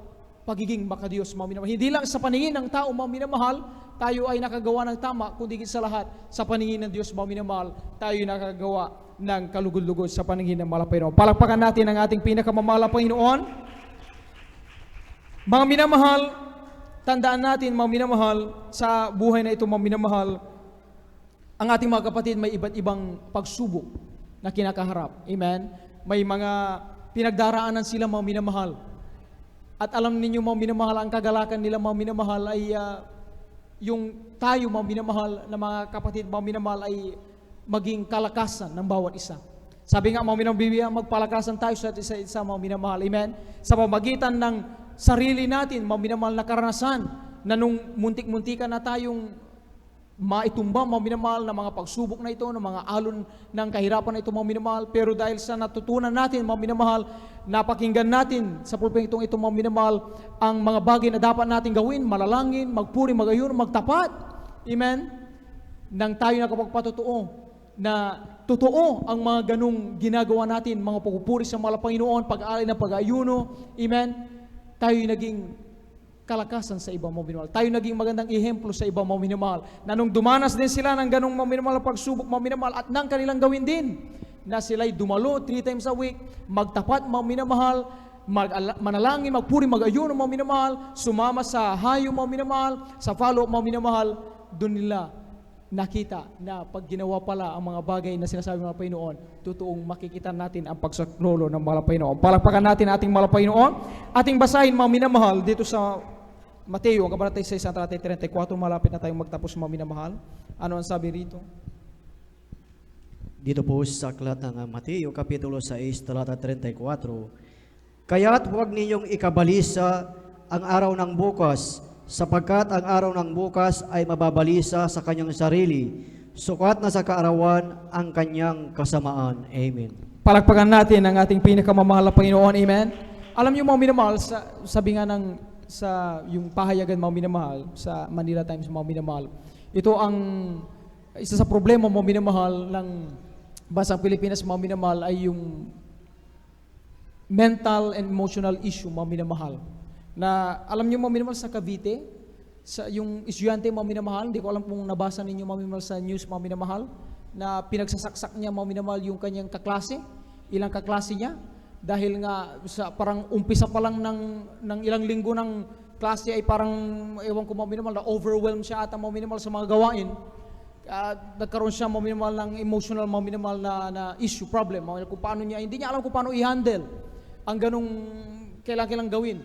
pagiging makadiyos, mga minamahal. Hindi lang sa paningin ng tao, mga minamahal, tayo ay nakagawa ng tama, kundi higit sa lahat, sa paningin ng Diyos, mga minamahal, tayo ay nakagawa ng kalugod-lugod sa paningin ng mga Panginoon. Palakpakan natin ang ating pinakamamahal na Panginoon. Mga minamahal, tandaan natin, mga minamahal, sa buhay na ito, mga minamahal, ang ating mga kapatid may iba't ibang pagsubok na kinakaharap. Amen? May mga pinagdaraanan sila, mga minamahal. At alam ninyo, mga minamahal, ang kagalakan nila, mga minamahal, ay yung tayo, mga minamahal, na mga kapatid, mga minamahal, ay maging kalakasan ng bawat isa. Sabi nga, mga minamahal, Biblia, magpalakasan tayo sa isa, mga minamahal. Amen? Sa pamagitan ng sarili natin, mga minamahal, na karanasan, na nung muntik-muntikan na tayong maitumba, mga minamahal, na mga pagsubok na ito, ng mga alon ng kahirapan na ito, mga minamahal, pero dahil sa natutunan natin, mga minamahal, napakinggan natin sa pulpitong ito, mga minamahal, ang mga bagay na dapat natin gawin, malalangin, magpuri, magayuno, magtapat. Amen? Nang tayo nakapagpatotoo na totoo ang mga ganung ginagawa natin, mga pagpupuri sa mga Panginoon, pag-aalay na pag-ayuno, amen? Tayo naging kalakasan sa ibang mga minamahal. Tayo naging magandang ehemplo sa ibang mga minamahal. Na nung dumanas din sila ng ganong mga minamahal na pagsubok, mga minamahal, at nang kanilang gawin din, na sila'y dumalo 3 times a week, magtapat, mga minamahal, manalangin, magpuri, mag-ayuno, mga minamahal, sumama sa hayo, mga minamahal, sa follow-up, mga minamahal, doon nila nakita na pag ginawa pala ang mga bagay na sinasabi ng mga Panginoon, totoong makikita natin ang pagsaklolo ng mga Panginoon. Palakpakan natin ating mga Panginoon. Ating basahin, mga minamahal, dito sa Mateo, ang kabanata 6, 34, malapit na tayong magtapos, mga minamahal. Ano ang sabi rito? Dito po sa aklat ng Mateo, Kapitulo 6, talata 34, kaya't huwag ninyong ikabalisa ang araw ng bukas, sapagkat ang araw ng bukas ay mababalisa sa kanyang sarili, sukat na sa kaarawan ang kanyang kasamaan. Amen. Palakpakan natin ang ating pinakamamahal na Panginoon. Amen. Alam niyo, mga minamahal, sabi nga sa yung pahayagan, mga minamahal, sa Manila Times, mga minamahal, ito ang isa sa problema, mga minamahal, ng bansang Pilipinas, mga minamahal, ay yung mental and emotional issue, mga minamahal. Na alam niyo, mga minamahal, sa Cavite, sa yung estudyante, mga minamahal, hindi ko alam kung nabasa ninyo, mga minamahal, sa news, mga minamahal, na pinagsasaksak niya, mga minamahal, yung kanyang kaklase, ilang kaklase niya, dahil nga sa parang umpisa pa lang ng ilang linggo ng klase ay parang, ewan ko, mga minamahal, na overwhelmed siya at mga minamahal sa mga gawain. Nagkaroon siya, mga minamahal, ng emotional, mga minamahal, na issue, problem, kung paano niya, hindi niya alam kung paano i-handle ang ganong kailangan gawin.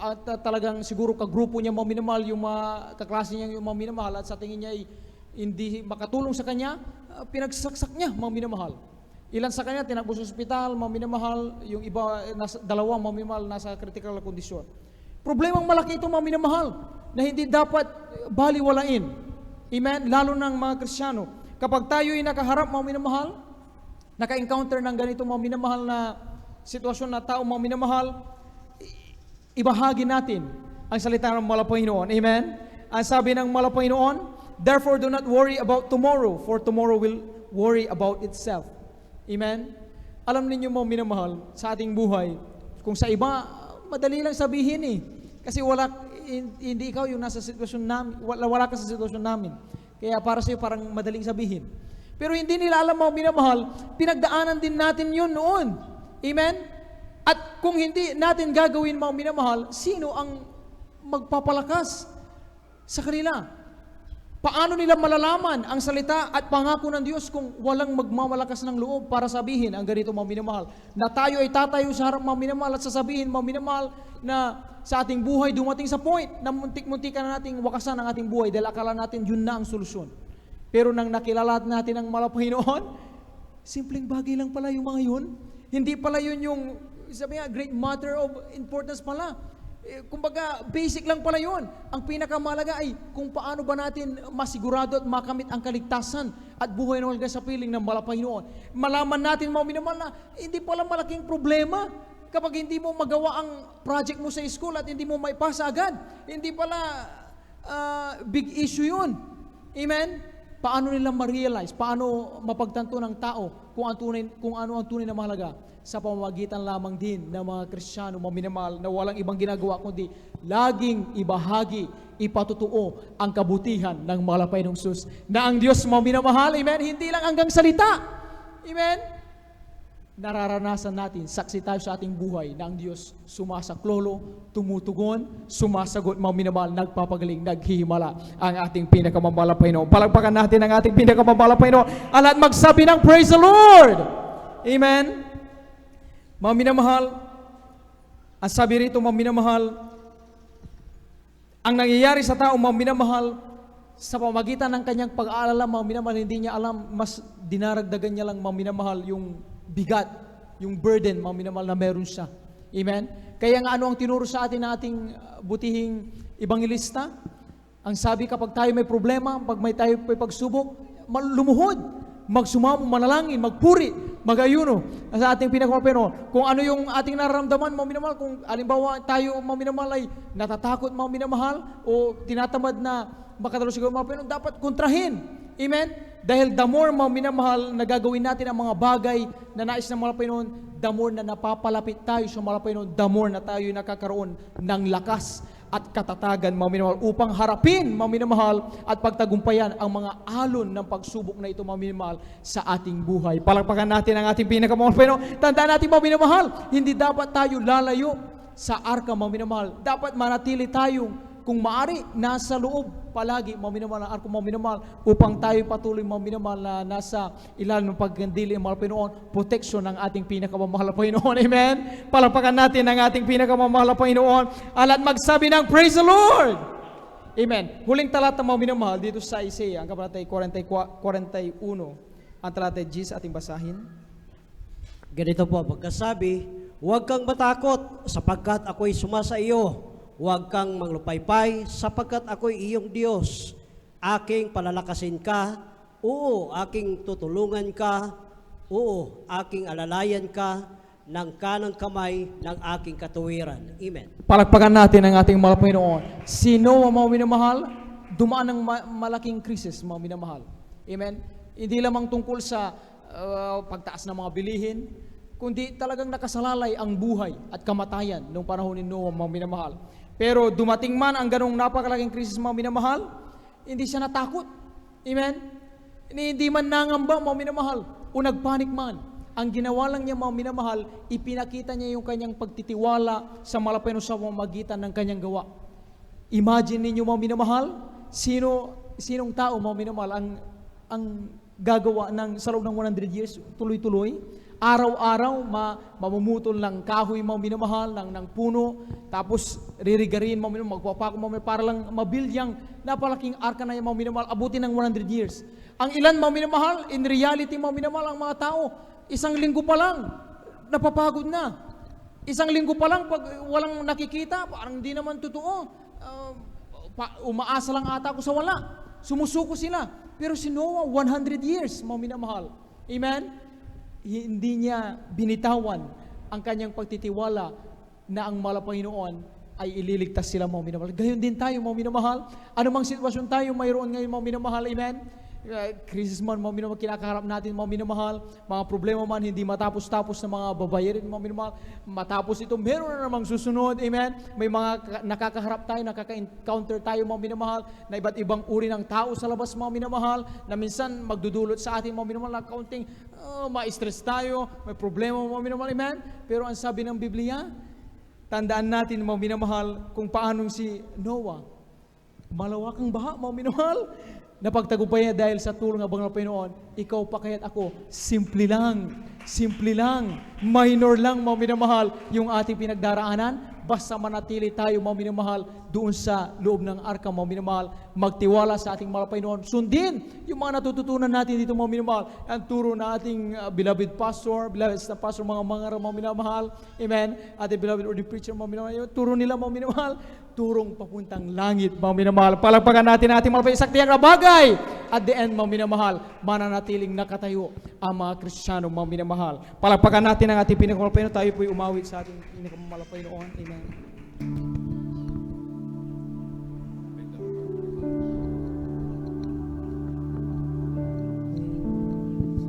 At talagang siguro kagrupo niya, mga minamahal, yung mga kaklase niya, yung mga minamahal, at sa tingin niya ay hindi makatulong sa kanya, pinagsaksak niya, mga minamahal. Ilan sa kanya tinakbo sa ospital, mga minamahal, yung iba, dalawa, mga minamahal, nasa critical na kondisyon. Problemang malaki ito, mga minamahal, na hindi dapat baliwalain. Amen? Lalo ng mga Kristiyano. Kapag tayo ay nakaharap, mga minamahal, naka-encounter ng ganito, mga minamahal na sitwasyon na tao, mga minamahal, ibahagi natin ang salita ng Malapanginoon. Amen? Ang sabi ng Malapanginoon, therefore do not worry about tomorrow, for tomorrow will worry about itself. Amen? Alam ninyo, mga minamahal, sa ating buhay, kung sa iba, madali lang sabihin eh. Kasi hindi ikaw yung nasa sitwasyon namin, wala ka sa sitwasyon namin. Kaya para sa iyo, parang madaling sabihin. Pero hindi nila alam, mga minamahal, pinagdaanan din natin yun noon. Amen? At kung hindi natin gagawin, mga minamahal, sino ang magpapalakas sa kanila? Paano nila malalaman ang salita at pangako ng Diyos kung walang magmamalakas ng loob para sabihin ang ganito, mga minamahal, na tayo ay tatayo sa harap, mga minamahal, at sasabihin, mga minamahal, na sa ating buhay dumating sa point na muntik-muntikan na nating wakasan ang ating buhay dahil akala natin yun na ang solusyon. Pero nang nakilala natin ang Malapanginoon, simpleng bagay lang pala yung mga yun. Hindi pala yun yung, sabi nga, great matter of importance pala. Kumbaga, basic lang pala yun. Ang pinakamalaga ay kung paano ba natin masigurado at makamit ang kaligtasan at buhay na walang sa piling ng Malapanginoon. Malaman natin, mga minamahal, na hindi pala malaking problema kapag hindi mo magawa ang project mo sa school at hindi mo maipasa agad. Hindi pala big issue yun. Amen? Paano nila ma-realize? Paano mapagtanto ng tao kung ano ang tunay na mahalaga? Sa pamamagitan lamang din ng mga Kristiyano, mga minamahal, na walang ibang ginagawa kundi laging ibahagi, ipatutuo ang kabutihan ng Malapanginoong Sus na ang Diyos, mga minamahal, amen, hindi lang hanggang salita, amen, nararanasan natin, saksi tayo sa ating buhay na ang Diyos sumasaklolo, tumutugon, sumasagot, mga minamahal, nagpapagaling, naghihimala ang ating pinakamamahal Panginoon. Palagpakan natin ang ating pinakamamahal Panginoon at magsabi ng praise the Lord, amen. Mga minamahal, ang sabi rito, mga minamahal, ang nangyayari sa tao, mga minamahal, sa pamagitan ng kanyang pag-aalala, mga minamahal, hindi niya alam, mas dinaragdagan niya lang, mga minamahal, yung bigat, yung burden, mga minamahal, na meron siya. Amen? Kaya nga ano ang tinuro sa atin na ating butihing ebanghelista? Ang sabi, kapag tayo may problema, pag tayo may pagsubok, lumuhod, magsumamo, manalangin, magpuri, mag-ayuno sa ating pinakamapino. Kung ano yung ating nararamdaman, mga minamahal, kung alimbawa tayo, mga minamahal, ay natatakot, mga minamahal, o tinatamad na makatalo siguro, mga Panginoon, dapat kontrahin. Amen? Dahil the more, mga minamahal, na gagawin natin ang mga bagay na nais ng mga Panginoon, the more na napapalapit tayo sa mga Panginoon, the more na tayo nakakaroon ng lakas at katatagan, mga minamahal, upang harapin, mga minamahal, at pagtagumpayan ang mga alon ng pagsubok na ito, mga minamahal, sa ating buhay. Palakpakan natin ang ating pinakamahal Panginoon. Tandaan natin, mga minamahal, hindi dapat tayo lalayo sa arka, mga minamahal. Dapat manatili tayong, kung maari, nasa loob palagi, mga minamahal, ang arko, mga minamahal, upang tayo patuloy, mga minamahal, na nasa ilalim ng pagkandili ng mga Panginoon, proteksyon ng ating pinakamamahal na Panginoon. Amen? Palakpakan natin ang ating pinakamamahal na Panginoon at magsabi ng praise the Lord! Amen. Huling talata, mga minamahal, dito sa Isaiah, ang kabanatay 41, ang talata 10, ating basahin. Ganito po, pagkasabi, huwag kang matakot sapagkat ako'y sumasa iyo. Huwag kang manglupaypay sapagkat ako'y iyong Diyos. Aking palalakasin ka, oo, aking tutulungan ka, oo, aking alalayan ka ng kanang kamay ng aking katuwiran. Amen. Palakpakan natin ang ating mahal Panginoon. Sino ang mga minamahal? Dumaan ng malaking krisis, mga minamahal. Amen? Hindi lamang tungkol sa pagtaas ng mga bilihin, kundi talagang nakasalalay ang buhay at kamatayan noong panahon ni Noah, mga minamahal. Pero dumating man ang ganong napakalaking krisis, mga minamahal, hindi siya natakot. Amen? Hindi man nangamba, mga minamahal, o nagpanik man. Ang ginawa lang niya, mga minamahal, ipinakita niya yung kanyang pagtitiwala sa Malapayno sa pamamagitan ng kanyang gawa. Imagine ninyo, mga minamahal, sinong tao, mga minamahal, ang gagawa ng sa loob ng 100 years, tuloy-tuloy, Araw-araw, mamumutol ng kahoy mo minamahal, ng puno, tapos ririgarin mo minamahal, magpapako mo minamahal, para lang mabilyang napalaking arka na yung mo minamahal, abutin ng 100 years. Ang ilan mo minamahal, in reality mo minamahal, ang mga tao, isang linggo pa lang, napapagod na. Isang linggo pa lang, pag walang nakikita, parang hindi naman totoo. Umaasa lang ata ako sa wala. Sumusuko sila. Pero si Noah, 100 years, mo minamahal. Amen? Hindi niya binitawan ang kanyang pagtitiwala na ang Panginoon ay ililigtas sila, mga minamahal. Gayon din tayo, mga minamahal. Anumang sitwasyon tayo mayroon ngayon, mga minamahal. Amen? Crisis man, mga minamahal, kinakaharap natin, mga minamahal. Mga problema man, hindi matapos-tapos na mga babayarin, mga minamahal. Matapos ito, meron na namang susunod. Amen? May mga nakakaharap tayo, nakaka-encounter tayo, mga minamahal, na iba't ibang uri ng tao sa labas, mga minamahal, na minsan magdudulot sa ating, mga minamahal, na kaunting ma-stress tayo, may problema, mga minamahal. Amen? Pero ang sabi ng Biblia, tandaan natin, mga minamahal, kung paanong si Noah, malawakang baha, mga minamahal, napagtagumpay niya dahil sa tulong ng Bangal Panginoon. Ikaw pa kaya't ako, simple lang, minor lang, mga minamahal, yung ating pinagdaraanan, basta manatili tayo, mga minamahal, doon sa loob ng arka, mga minamahal, magtiwala sa ating mahal Panginoon. Sundin yung mga natututunan natin dito, mga minamahal. Ang turo na ating beloved pastor, mga minamahal, amen, ating beloved ordained preacher, mga minamahal, yung turo nila, mga minamahal, turong papuntang langit, mga minamahal. Palagpagan natin ating mahal isaktiyang na bagay. At the end, mga minamahal, mananatiling nakatayo ang mga Kristiyano, mga minamahal. Palagpagan natin ang ating pinakamahal Panginoon. Tayo po'y umawit sa ating pinakamahal Panginoon. Amen.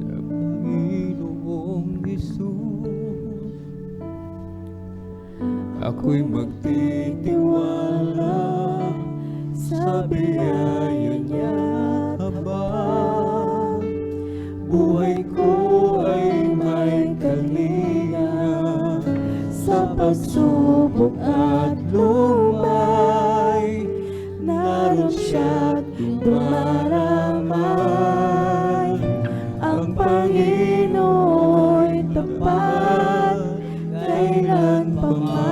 Sa Panginoong Hesus, ako'y magtitiwala sa biyaya niya habang buhay ko ay may kalinga sa pagsubok at lumay. Naroon siya't dumaramay. Ang Panginoon'y tapat kailan pa man.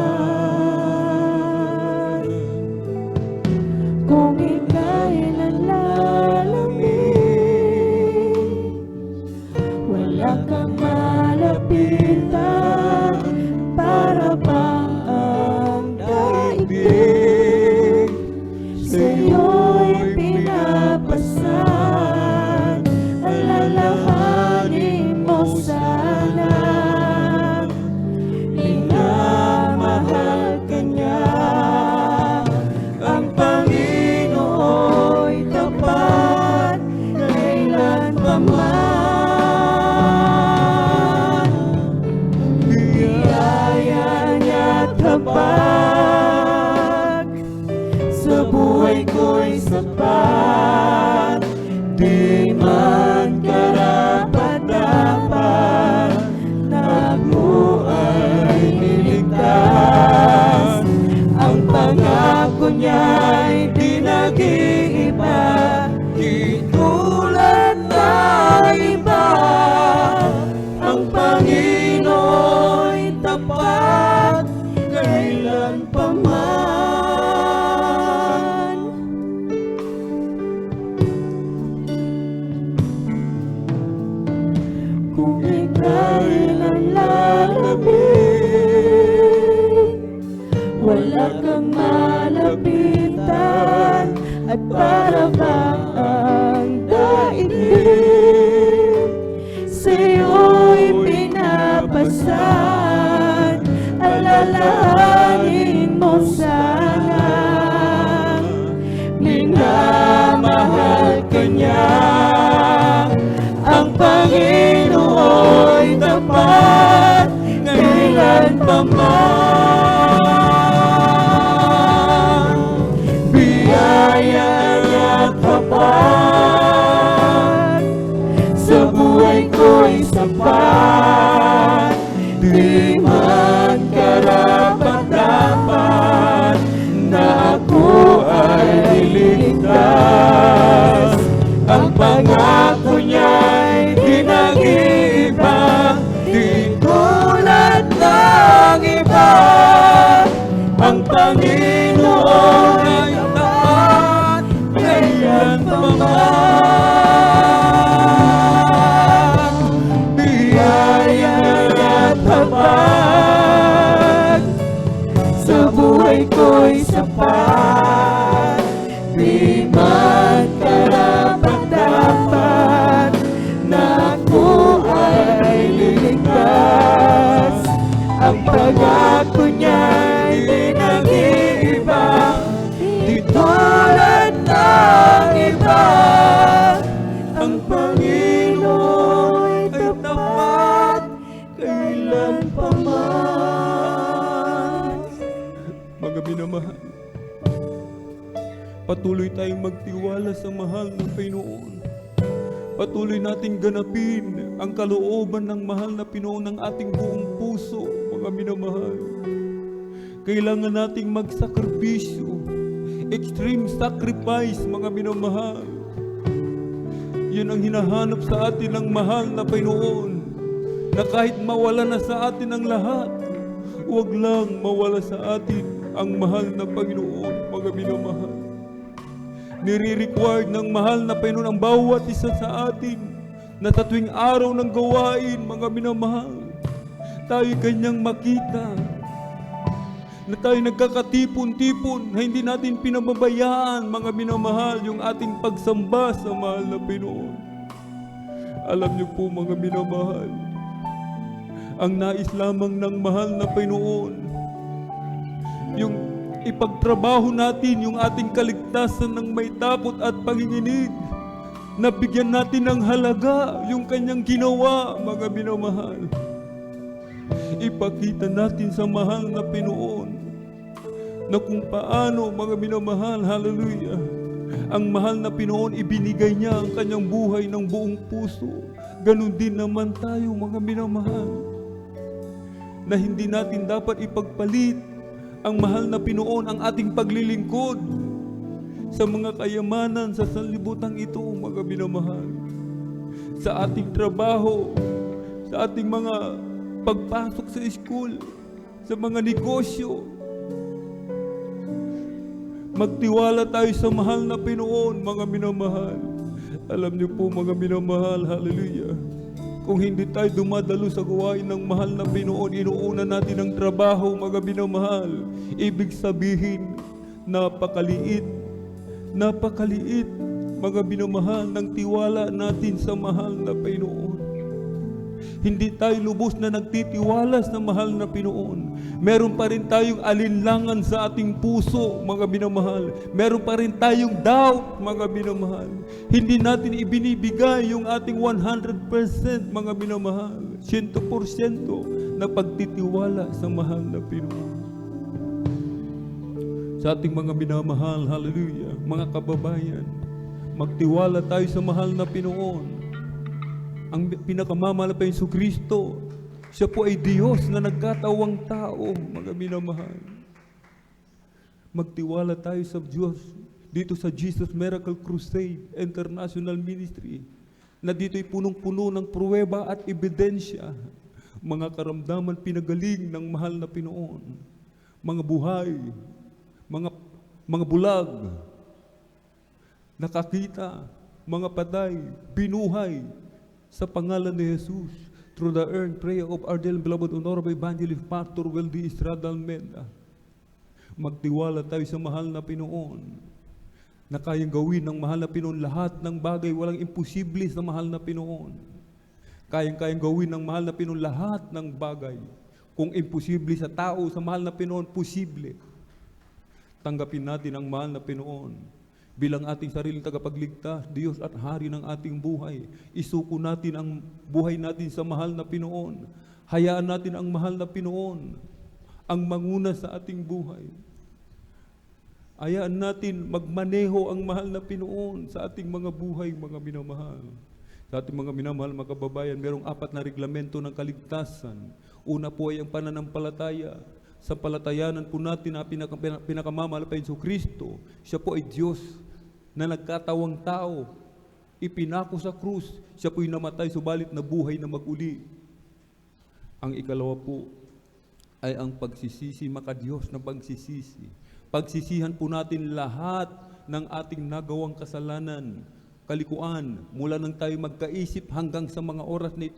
Kung ika'y lalamig, wala kang malapitan, para bang ang daigdig sa'yo'y pinapasan. Alalahanin mo sana, minamahal ka niya. Ang Panginoon'y tapat kailan pa man. Biyaya niya't habag sa buhay ko'y sapat. Di man karapat-dapat na ako ay niligtas. Ang pangako niya'y di nag-iiba, di tulad na iba. Ang Panginoon'y tapat kailan pa man. Kung ika'y lalamig, wala kang malapitan, at para bang ang daigdig sa'yo'y pinapasan. Alalahanin mo sana, minamahal ka niya. Ang Panginoon'y tapat kailan pa man. Biyaya niya't habag sa buhay ko'y sapat. Di man karapat-dapat na ako ay liligtas. Ang pangako niya'y di nag-iiba, di pag-ako niya'y di nag-iiba, di tulad ng iba. Ang Panginoon ay tapat kailan pa man. Mga minamahal, patuloy tayong magtiwala sa mahal ng Panginoon. Patuloy nating ganapin ang kalooban ng mahal na Panginoon ng ating buong puso, mga minamahal. Kailangan nating magsakripisyo, extreme sacrifice, mga minamahal. Yan ang hinahanap sa atin ng mahal na Panginoon, na kahit mawala na sa atin ang lahat, huwag lang mawala sa atin ang mahal na Panginoon, mga minamahal. Nire-required ng mahal na Panginoon ang bawat isa sa atin na sa tuwing araw ng gawain, mga minamahal, tayo kanyang makita, na tayo nagkakatipon-tipon, na hindi natin pinababayaan, mga minamahal, yung ating pagsamba sa mahal na Panginoon. Alam niyo po, mga minamahal, ang nais lamang ng mahal na Panginoon, yung ipagtrabaho natin yung ating kaligtasan ng may takot at panginginig, na bigyan natin ng halaga yung kanyang ginawa, mga minamahal. Ipakita natin sa mahal na Panginoon na kung paano, mga minamahal, hallelujah, ang mahal na Panginoon, ibinigay niya ang kanyang buhay ng buong puso. Ganon din naman tayo, mga minamahal, na hindi natin dapat ipagpalit ang mahal na Panginoon, ang ating paglilingkod sa mga kayamanan sa sanlibutan ito, mga minamahal. Sa ating trabaho, sa ating mga pagpasok sa school, sa mga negosyo. Magtiwala tayo sa mahal na Panginoon, mga minamahal. Alam niyo po, mga minamahal, hallelujah, kung hindi tayo dumadalo sa gawain ng mahal na Panginoon, inuuna natin ang trabaho, mga minamahal. Ibig sabihin, napakaliit, mga minamahal, ng tiwala natin sa mahal na Panginoon. Hindi tayo lubos na nagtitiwala sa mahal na Panginoon. Meron pa rin tayong alinlangan sa ating puso, mga minamahal. Meron pa rin tayong doubt, mga minamahal. Hindi natin ibinibigay yung ating 100%, mga minamahal, 100% na pagtitiwala sa mahal na Panginoon. Sa ating mga minamahal, hallelujah, mga kababayan, magtiwala tayo sa mahal na Panginoon. Ang pinakamamahal pa Hesus Kristo, siya po ay Diyos na nagkatawang tao, mga minamahal. Magtiwala tayo sa Diyos dito sa Jesus Miracle Crusade International Ministry, na dito'y punong-puno ng pruweba at ebidensya, mga karamdaman pinagaling ng mahal na Panginoon, mga buhay, mga bulag, nakakita, mga patay, binuhay, sa pangalan ni Jesus, through the earned prayer of our dear beloved honorable evangelist Pastor Weldy Estrada Almeida. Magtiwala tayo sa mahal na Panginoon, na kayang gawin ng mahal na Panginoon lahat ng bagay. Walang imposible sa mahal na Panginoon. Kayang gawin ng mahal na Panginoon lahat ng bagay. Kung imposible sa tao, sa mahal na Panginoon, posible. Tanggapin natin ang mahal na Panginoon bilang ating sariling tagapagligtas, Diyos at Hari ng ating buhay. Isuko natin ang buhay natin sa mahal na Panginoon. Hayaan natin ang mahal na Panginoon ang manguna sa ating buhay. Hayaan natin magmaneho ang mahal na Panginoon sa ating mga buhay, mga minamahal. Sa ating mga minamahal, mga kababayan, merong 4 na reglamento ng kaligtasan. Una po ay ang pananampalataya. Sa palatayanan po natin na pinakamamahal pa Hesus Kristo, siya po ay Diyos na nagkatawang tao, ipinako sa krus, siya po'y namatay subalit na buhay na maguli. Ang ikalawa po ay ang pagsisisi, makadiyos na pagsisisi. Pagsisihan po natin lahat ng ating nagawang kasalanan, kalikuan, mula nang tayo magkaisip hanggang sa mga oras na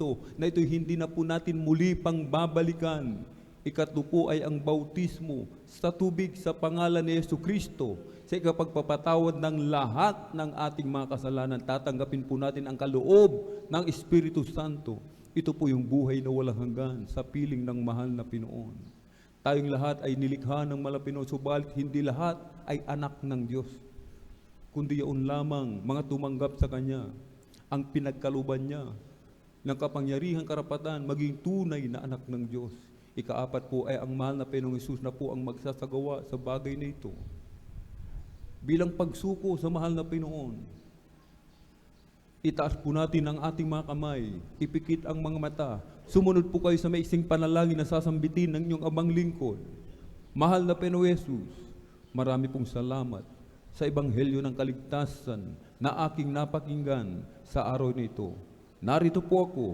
ito'y hindi na po natin muli pang babalikan. Ikatlo po ay ang bautismo sa tubig sa pangalan ni Hesus Kristo. Sa ikapagpapatawad ng lahat ng ating mga kasalanan, tatanggapin po natin ang kaloob ng Espiritu Santo. Ito po yung buhay na walang hanggan sa piling ng mahal na Panginoon. Tayong lahat ay nilikha ng malapino, subalit hindi lahat ay anak ng Diyos. Kundi yaon lamang mga tumanggap sa Kanya, ang pinagkaluban niya ng kapangyarihang karapatan maging tunay na anak ng Diyos. Ikaapat po ay ang mahal na Panginoong Hesus na po ang magsasagawa sa bagay na ito. Bilang pagsuko sa mahal na Panginoon, itaas po natin ang ating mga kamay, ipikit ang mga mata, sumunod po kayo sa maiksing panalangin na sasambitin ng inyong abang lingkod. Mahal na Panginoong Hesus, marami pong salamat sa ebanghelyo ng kaligtasan na aking napakinggan sa araw nito. Narito po ako,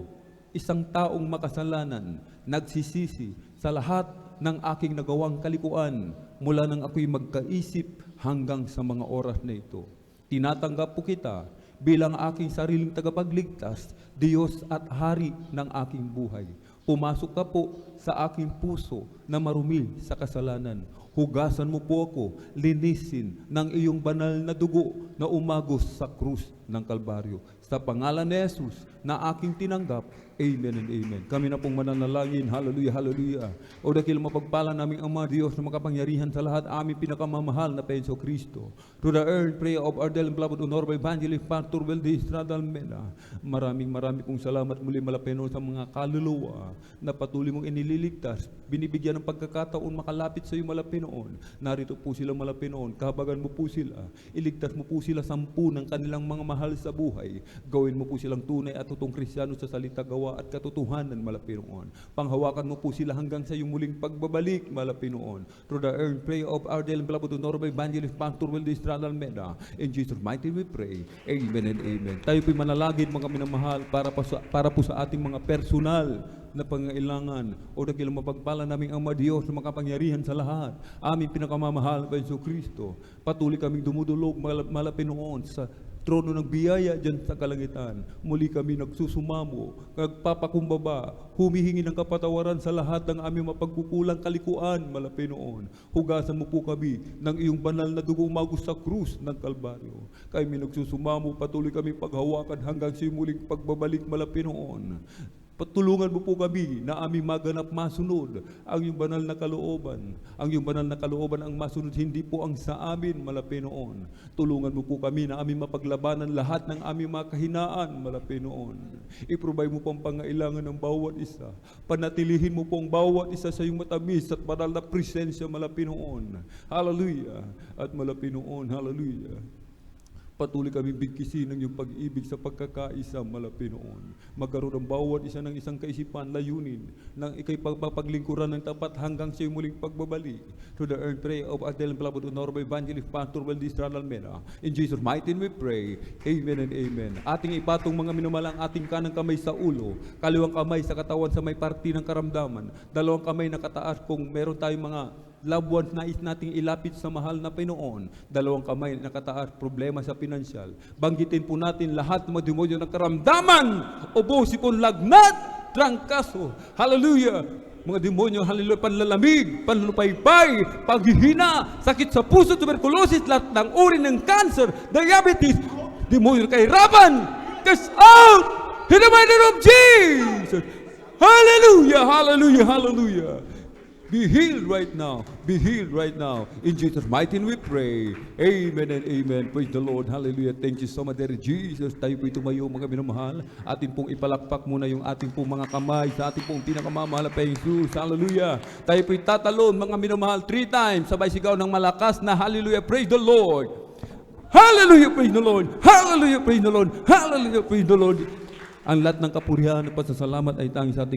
isang taong makasalanan, nagsisisi sa lahat ng aking nagawang kalikuan mula nang ako'y magkaisip hanggang sa mga oras na ito. Tinatanggap po kita bilang aking sariling tagapagligtas, Diyos at Hari ng aking buhay. Pumasok ka po sa aking puso na marumi sa kasalanan. Hugasan mo po ako, linisin ng iyong banal na dugo na umagos sa krus ng Kalbaryo. Sa pangalan ni Jesus na aking tinanggap, Amen and Amen. Kami na pong mananalangin, hallelujah, hallelujah. O dakil mapagpala naming Ama Diyos na makapangyarihan sa lahat, aming pinakamamahal na Penso Kristo. To the earth, prayer of our dear and beloved Honorable Evangelist Pastor Weldy Estrada Almeda. Maraming pong salamat muli malapeno sa mga kaluluwa na patuloy mong inililigtas, binibigyan ng pagkakataon makalapit sa iyo malapenoon. Narito po sila malapenoon, kahabagan mo po sila, iligtas mo po sila 10 ng kanilang mga mahal sa buhay. Gawin mo po silang tunay at totoong Kristiyano sa salita, gawa at katotohanan malapenoon. Panghawakan mo po sila hanggang sa iyong muling pagbabalik malapenoon. Through the earned prayer of our dear and beloved Honorable Evangelist Pastor Weldy Estrada Almeda. In Jesus' mighty we pray. Amen and Amen. Tayo po'y manalangin mga minamahal para po sa ating mga personal na pangailangan o dakilang mapagpala naming Ama Diyos na makapangyarihan sa lahat. Aming pinakamamahal na Penso Kristo. Patuloy kaming dumudulog malapenoon sa trono ng biyaya dyan sa kalangitan. Muli kami nagsusumamo, nagpapakumbaba, humihingi ng kapatawaran sa lahat ng aming mapagkukulang kalikuan malapenoon. Hugasan mo po kami ng iyong banal na dugo umagos sa krus ng Kalbaryo. Kami nagsusumamo, patuloy kami paghawakan hanggang sa muling pagbabalik malapenoon. Patulungan mo po kami na aming maganap masunod ang iyong banal na kalooban. Ang iyong banal na kalooban ang masunod, hindi po ang sa amin malapenoon. Tulungan mo po kami na aming mapaglabanan lahat ng aming mga kahinaan malapenoon. I-provide mo po ang pangailangan ng bawat isa. Panatilihin mo po ang bawat isa sa iyong matamis at banal na presensya malapenoon. Hallelujah! At malapenoon, hallelujah! Patuloy kami bigkisin ng iyong pag-ibig sa pagkakaisa malapenoon. Magkaroon ang bawat isa ng isang kaisipan, layunin, nang ikay paglingkuran ng tapat hanggang sa iyong muling pagbabalik. To the earth prayer of our dear and beloved Honorable Evangelist Pastor Weldy Estrada Almeda. In Jesus' mighty name we pray. Amen and Amen. Ating ipatong mga minamahal ang ating kanang kamay sa ulo, kaliwang kamay sa katawan sa may parti ng karamdaman, dalawang kamay na kataas kung meron tayong mga loved ones nais nating ilapit sa mahal na Panginoon. Dalawang kamay nakataas, problema sa pinansyal. Banggitin po natin lahat ng mga demonyo ng karamdaman, ubo, sipon, lagnat, trangkaso. Hallelujah! Mga demonyo, hallelujah, panlalamig, panlupaypay, paghihina, sakit sa puso, tuberculosis, lahat ng uri ng cancer, diabetes, demonyo ng kahirapan, cast out in the mighty name of Jesus! Hallelujah! Hallelujah! Hallelujah! Be healed right now. Be healed right now. In Jesus' mighty name we pray. Amen and Amen. Praise the Lord. Hallelujah. Thank you so much, dear Jesus. Tayo po'y tumayo, mga minamahal. Atin pong ipalakpak muna yung ating pong mga kamay sa ating pong pinakamamahal na Jesus. Hallelujah. Tayo po'y tatalon, mga minamahal, 3 times. Sabay sigaw ng malakas na hallelujah. Praise the Lord. Hallelujah. Praise the Lord. Hallelujah. Praise the Lord. Hallelujah. Praise the Lord. Ang lahat ng kapurihan at pasasalamat ay tanging sa ating